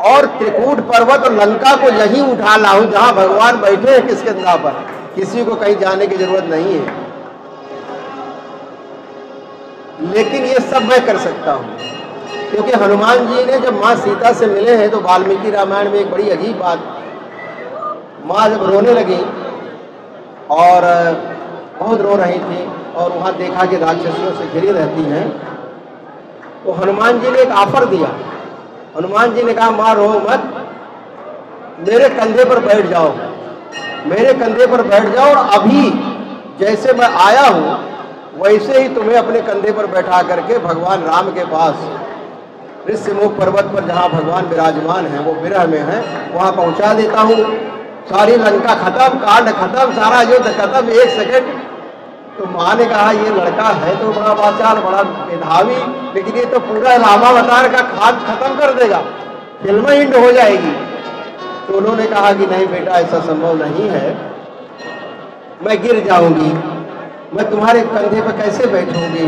और त्रिकूट पर्वत और लंका को यहीं उठा लाऊं जहां भगवान बैठे हैं किसके नाव पर, किसी को कहीं जाने की जरूरत नहीं है। लेकिन ये सब मैं कर सकता हूं क्योंकि हनुमान जी ने जब माँ सीता से मिले हैं तो वाल्मीकि रामायण में एक बड़ी अजीब बात, माँ जब रोने लगी और बहुत रो रही थी और वहां देखा कि राक्षसियों से घिरी रहती हैं, तो हनुमान जी ने एक ऑफर दिया। हनुमान जी ने कहा माँ रो मत, मेरे कंधे पर बैठ जाओ, मेरे कंधे पर बैठ जाओ और अभी जैसे मैं आया हूं वैसे ही तुम्हें अपने कंधे पर बैठा करके भगवान राम के पास ऋषिमुख पर्वत पर जहां भगवान विराजमान हैं, वो विरह में हैं, वहां पहुंचा देता हूं। सारी लंका खत्म, कांड खत्म, सारा युद्ध खत्म, 1 सेकंड। तो माँ ने कहा ये लड़का है तो बड़ा वाचाल, बड़ा मेधावी, लेकिन ये तो पूरा रामावतार का खाद खत्म कर देगा, फिल्म हिंड हो जाएगी। तो उन्होंने कहा कि नहीं बेटा, ऐसा संभव नहीं है, मैं गिर जाऊंगी, मैं तुम्हारे कंधे पर कैसे बैठूंगी,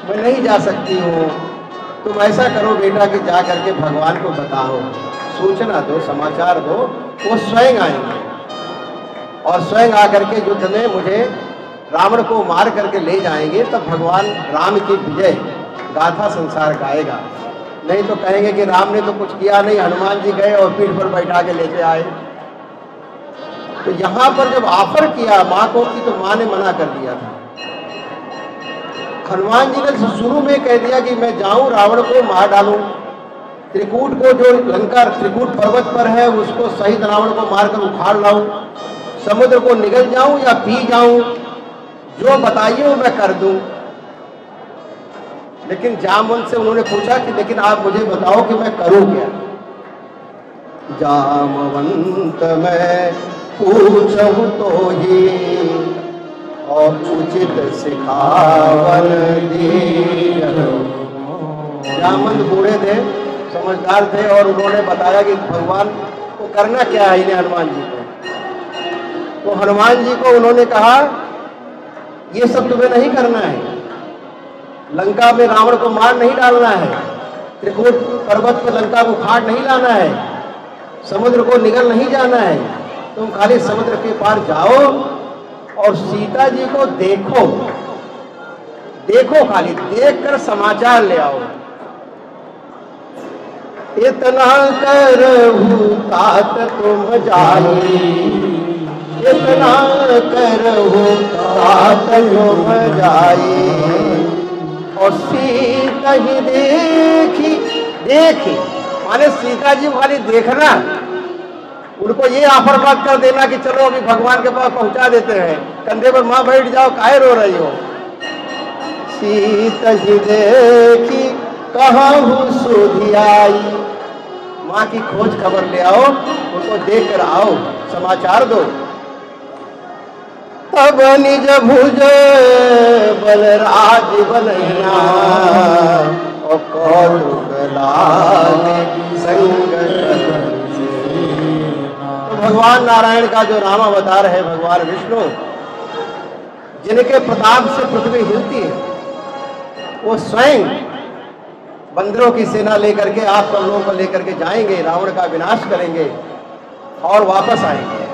मैं नहीं जा सकती हूँ। तुम ऐसा करो बेटा कि जा करके भगवान को बताओ, सूचना दो, समाचार दो, वो स्वयं आएंगे और स्वयं आकर के युद्ध में मुझे रावण को मार करके ले जाएंगे, तब भगवान राम की विजय गाथा संसार गाएगा। नहीं तो कहेंगे कि राम ने तो कुछ किया नहीं, हनुमान जी गए और पीठ पर बैठा के लेते आए। तो यहाँ पर जब ऑफर किया माँ को कि तो माँ ने मना कर दिया था। हनुमान जी ने शुरू में कह दिया कि मैं जाऊं रावण को मार डालूं, त्रिकूट को जो लंका त्रिकूट पर्वत पर है उसको सहित रावण को मारकर उखाड़ लाऊं, समुद्र को निगल जाऊं या पी जाऊं, जो बताइए वो मैं कर दूं। लेकिन जामवंत से उन्होंने पूछा कि लेकिन आप मुझे बताओ कि मैं करूं क्या। जामवंत मैं पूछूं तो ही और उचित सिखावन दीजिए। जामवंत बूढ़े थे, समझदार थे और उन्होंने बताया कि भगवान को करना क्या है इन्हें, हनुमान जी को। तो हनुमान जी को उन्होंने कहा ये सब तुम्हें नहीं करना है, लंका में रावण को मार नहीं डालना है, त्रिकूट पर्वत पर लंका को उखाड़ नहीं लाना है, समुद्र को निगल नहीं जाना है, तुम खाली समुद्र के पार जाओ और सीता जी को देखो, देखो, खाली देखकर समाचार ले आओ। इतना करहु तात तुम जाई, इतना करहु तात तुम जाई, और सीता ही देखी, देखी माने सीता जी खाली देखना, उनको ये ऑफर बात कर देना कि चलो अभी भगवान के पास पहुंचा देते हैं, कंधे पर माँ बैठ जाओ, काहे रो रही हो। सीता ही देखी कहूँ सुधि आई, माँ की खोज खबर ले आओ, उनको देख कर आओ, समाचार दो। तब निज भुज बलराज बनैया और कौतुक लागे संग। तो भगवान नारायण का जो राम अवतार है, भगवान विष्णु, जिनके प्रताप से पृथ्वी हिलती है, वो स्वयं बंदरों की सेना लेकर के आप सब लोगों को लेकर के जाएंगे, रावण का विनाश करेंगे और वापस आएंगे।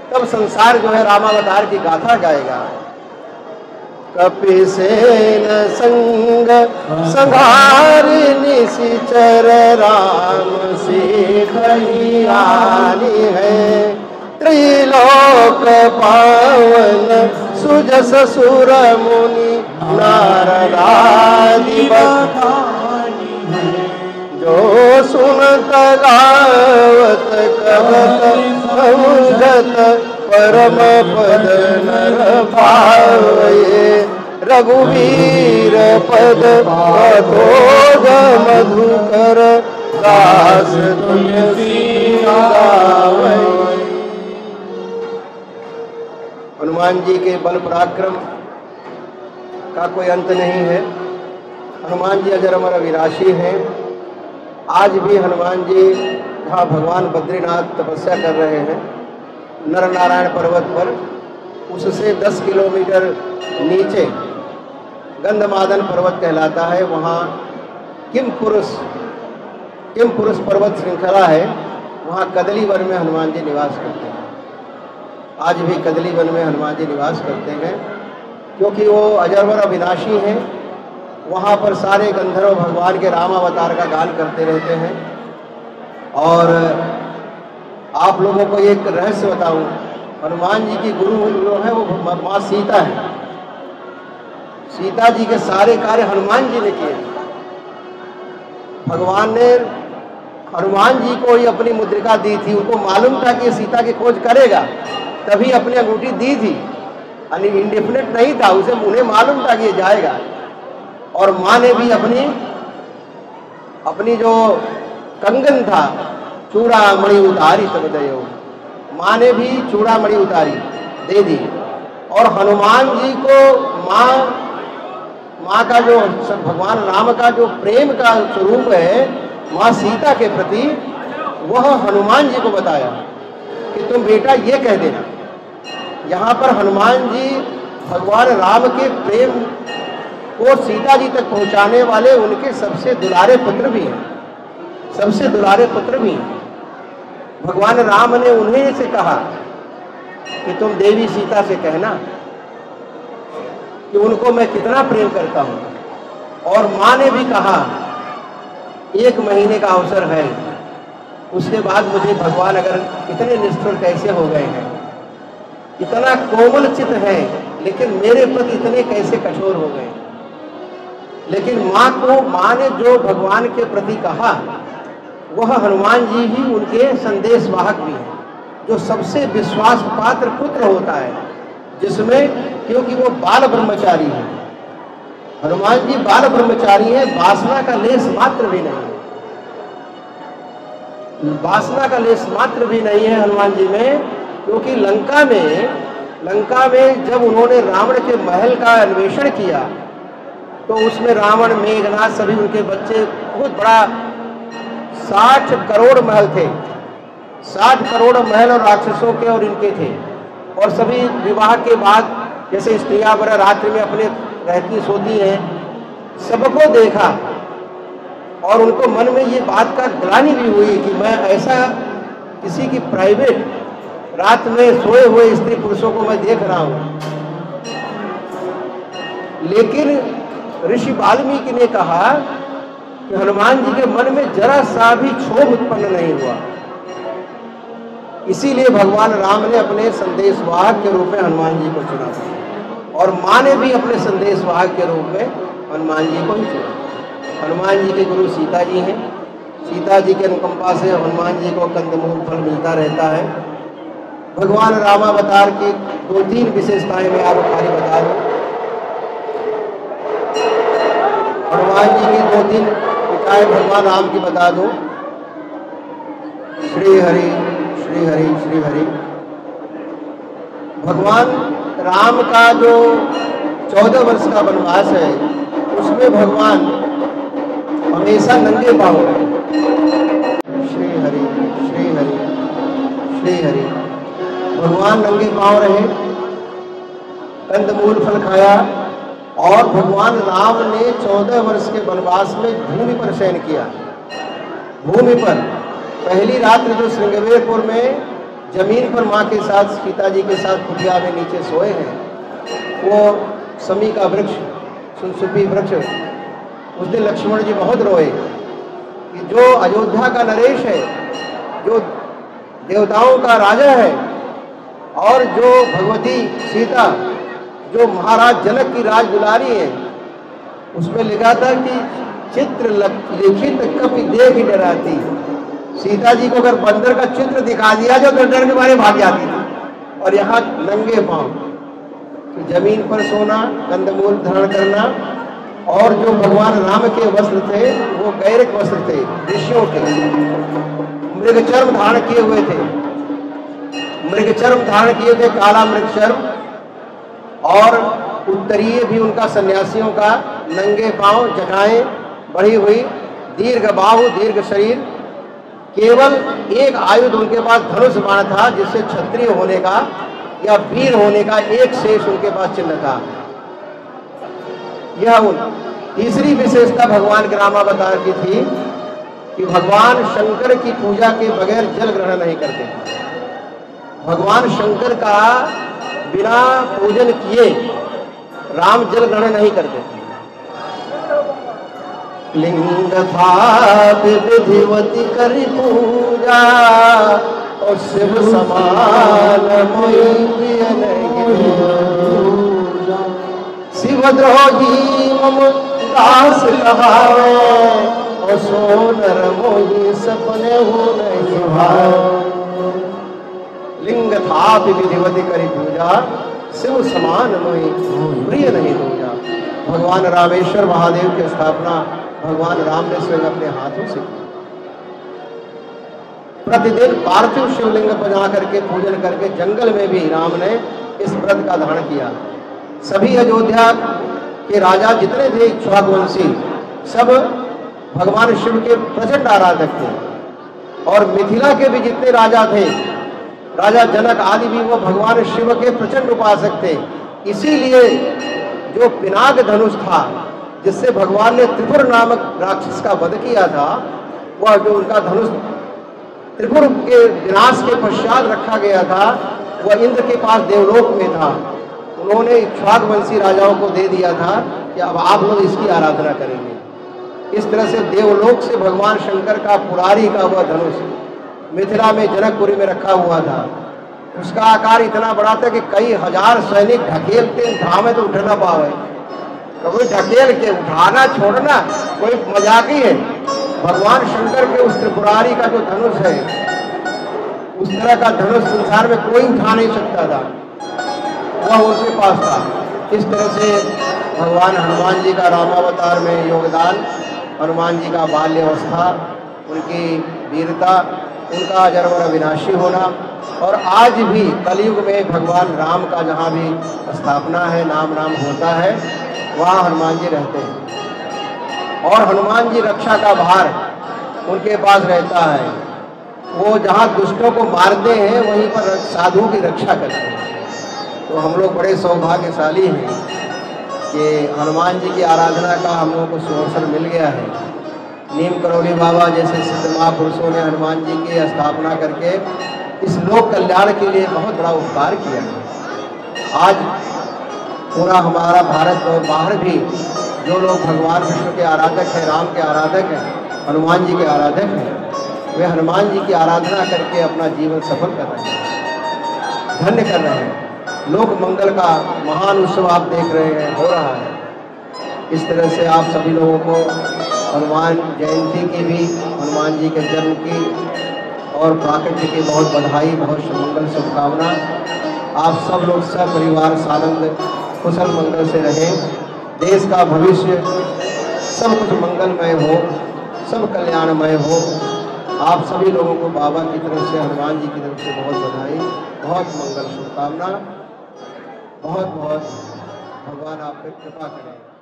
तब संसार जो है रामावतार की गाथा गाएगा। कपिसेन संग संहार निशिचर राम सीखई आनी है, त्रिलोक पावन सुजस सुर मुनि नारदादि बखानी है, जो सुनत गावत कवत समझत परम पद नर पावये, रघुवीर पद अधोज मधुकर दास तुलसी गावये। हनुमान जी के बल पराक्रम का कोई अंत नहीं है। हनुमान जी अजर अमर अविनाशी हैं। आज भी हनुमान जी जहाँ भगवान बद्रीनाथ तपस्या कर रहे हैं नर नारायण पर्वत पर, उससे 10 किलोमीटर नीचे गंधमादन पर्वत कहलाता है। वहाँ किम पुरुष पर्वत श्रृंखला है, वहाँ कदली वन में हनुमान जी निवास करते हैं। आज भी कदली वन में हनुमान जी निवास करते हैं, क्योंकि वो अजरवर अविनाशी हैं। वहाँ पर सारे गंधर्व भगवान के राम अवतार का गान करते रहते हैं। और आप लोगों को एक रहस्य बताऊं, हनुमान जी की गुरु जो है वो माँ सीता है। सीता जी के सारे कार्य हनुमान जी ने किए। भगवान ने हनुमान जी को ही अपनी मुद्रिका दी थी। उनको मालूम था कि सीता की खोज करेगा, तभी अपनी अंगूठी दी थी। इंडिफिनिट नहीं था, उन्हें मालूम था कि ये जाएगा। और माँ ने भी अपनी जो कंगन था चूड़ामणि उतारी तब दयो, माँ ने भी चूड़ामणि उतारी दे दी। और हनुमान जी को माँ का जो भगवान राम का जो प्रेम का स्वरूप है माँ सीता के प्रति, वह हनुमान जी को बताया कि तुम बेटा ये कह देना। यहाँ पर हनुमान जी भगवान राम के प्रेम को सीता जी तक पहुँचाने वाले उनके सबसे दुलारे पुत्र भी हैं, सबसे दुलारे पुत्र भी हैं। भगवान राम ने उन्हें से कहा कि तुम देवी सीता से कहना कि उनको मैं कितना प्रेम करता हूँ। और माँ ने भी कहा 1 महीने का अवसर है, उसके बाद मुझे भगवान अगर इतने निष्ठुर कैसे हो गए हैं, इतना कोमल चित्त है, लेकिन मेरे प्रति इतने कैसे कठोर हो गए। लेकिन माँ ने जो भगवान के प्रति कहा वह हनुमान जी ही उनके संदेश वाहक भी हैं, जो सबसे विश्वास पात्र पुत्र होता है, जिसमें क्योंकि वो बाल ब्रह्मचारी है। हनुमान जी बाल ब्रह्मचारी हैं, वासना का लेस मात्र भी नहीं है, वासना का लेस मात्र भी नहीं है हनुमान जी में। क्योंकि लंका में जब उन्होंने रावण के महल का अन्वेषण किया तो उसमें रावण, मेघनाथ, सभी उनके बच्चे, बहुत बड़ा 60 करोड़ महल थे, 60 करोड़ महल और राक्षसों के और इनके थे। और सभी विवाह के बाद जैसे स्त्रियां बड़ा रात्रि में अपने रहती सोती हैं, सबको देखा और उनको मन में ये बात का ग्लानि भी हुई कि मैं ऐसा किसी की प्राइवेट रात में सोए हुए स्त्री पुरुषों को मैं देख रहा हूँ। लेकिन ऋषि वाल्मीकि ने कहा कि हनुमान जी के मन में जरा सा भी क्षोभ उत्पन्न नहीं हुआ। इसीलिए भगवान राम ने अपने संदेशवाहक के रूप में हनुमान जी को चुना और माँ ने भी अपने संदेशवाहक के रूप में हनुमान जी को ही चुना। हनुमान जी के गुरु सीता जी हैं। सीता जी के अनुकंपा से हनुमान जी को कंदमूल फल मिलता रहता है। भगवान रामावतार की 2-3 विशेषताएं मैं आपको खाली बता दूं। हनुमान जी की 2-3 विशेषताएं भगवान राम की बता दूं। श्री हरि श्री हरि श्री हरि। भगवान राम का जो 14 वर्ष का वनवास है उसमें भगवान हमेशा नंगे पांव रहे। श्री हरि श्री हरि श्री हरि। भगवान नंगे पांव रहे, कंदमूल फल खाया और भगवान राम ने 14 वर्ष के वनवास में भूमि पर शयन किया। भूमि पर पहली रात्रि जो श्रृंगवेरपुर में जमीन पर माँ के साथ, सीता जी के साथ कुटिया में नीचे सोए हैं, वो समी का वृक्ष, सुनसुपी वृक्ष, उस दिन लक्ष्मण जी बहुत रोए कि जो अयोध्या का नरेश है, जो देवताओं का राजा है और जो भगवती सीता, जो महाराज जनक की राज दुलारी है, उसमें लिखा था कि चित्र लिखित कपि देख ही डराती। सीता जी को अगर बंदर का चित्र दिखा दिया जो तो डर के मारे भाग जाती थी। और यहाँ नंगे पांव तो जमीन पर सोना, कंदमूल धारण करना। और जो भगवान राम के वस्त्र थे वो गैरिक वस्त्र थे, ऋषियों के, मृगचर्म धारण किए हुए थे, मृगचर्म धारण किए थे, काला मृगचर्म। और उत्तरीय भी उनका सन्यासियों का, नंगे पांव, जटाएं बढ़ी हुई, दीर्घ बाहु, दीर्घ शरीर, केवल एक आयुध उनके पास धनुष बाण था, जिससे क्षत्रिय होने का या वीर होने का एक शेष उनके पास चिन्ह था। यह तीसरी विशेषता भगवान के रामावतार की थी कि भगवान शंकर की पूजा के बगैर जल ग्रहण नहीं करते। भगवान शंकर का बिना पूजन किए राम जल ग्रहण नहीं करते थे। लिंग था विधिवती करी पूजा और शिव समान प्रिय नहीं। शिव द्रोही मम दास कहावे और सोनर मोही सपने हो नहीं भाव। लिंग था विधिवती करी पूजा शिव समान मोही प्रिय नहीं दूजा। भगवान रामेश्वर महादेव की स्थापना भगवान राम ने स्वयं अपने हाथों से की। प्रतिदिन पार्थिव शिवलिंग बजा करके पूजन करके जंगल में भी राम ने इस व्रत का धारण किया। सभी अयोध्या के राजा जितने थे इक्ष्वाकुवंशी सब भगवान शिव के प्रचंड आराधक थे, और मिथिला के भी जितने राजा थे, राजा जनक आदि भी वो भगवान शिव के प्रचंड उपासक थे। इसीलिए जो पिनाक धनुष था जिससे भगवान ने त्रिपुर नामक राक्षस का वध किया था, वह जो उनका धनुष त्रिपुर के विनाश के पश्चात रखा गया था, वह इंद्र के पास देवलोक में था। उन्होंने इक्ष्वाकुवंशी राजाओं को दे दिया था कि अब आप लोग इसकी आराधना करेंगे। इस तरह से देवलोक से भगवान शंकर का पुरारी का वह धनुष मिथिला में जनकपुरी में रखा हुआ था। उसका आकार इतना बड़ा था कि कई हजार सैनिक ढकेलते धाम में तो उठ ना पावे। कभी ढकेल के उठाना छोड़ना कोई मजाक ही है। भगवान शंकर के उस त्रिपुरारी का जो धनुष है, उस तरह का धनुष संसार में कोई उठा नहीं सकता था, वह उसके पास था। इस तरह से भगवान हनुमान जी का रामावतार में योगदान, हनुमान जी का बाल्यावस्था, उनकी वीरता, उनका अजर अविनाशी होना, और आज भी कलयुग में भगवान राम का जहाँ भी स्थापना है, नाम होता है, वहाँ हनुमान जी रहते हैं। और हनुमान जी रक्षा का भार उनके पास रहता है। वो जहाँ दुष्टों को मारते हैं वहीं पर साधु की रक्षा करते हैं। तो हम लोग बड़े सौभाग्यशाली हैं कि हनुमान जी की आराधना का हम लोगों को अवसर मिल गया है। नीम करौली बाबा जैसे सिद्ध महापुरुषों ने हनुमान जी की स्थापना करके इस लोक कल्याण के लिए बहुत बड़ा उपकार किया है। आज पूरा हमारा भारत और बाहर भी जो लोग भगवान विष्णु के आराधक हैं, राम के आराधक हैं, हनुमान जी के आराधक हैं, वे हनुमान जी की आराधना करके अपना जीवन सफल कर रहे हैं, धन्य कर रहे हैं। लोक मंगल का महान उत्सव आप देख रहे हैं, हो रहा है। इस तरह से आप सभी लोगों को हनुमान जयंती की भी, हनुमान जी के जन्म की और प्राकट्य की बहुत बधाई, बहुत मंगल शुभकामना। आप सब लोग सब परिवार सानंद कुशल मंगल से रहें। देश का भविष्य सब कुछ मंगलमय हो, सब कल्याणमय हो। आप सभी लोगों को बाबा की तरफ से, हनुमान जी की तरफ से बहुत बधाई, बहुत मंगल शुभकामना। बहुत बहुत भगवान आप पर कृपा करें।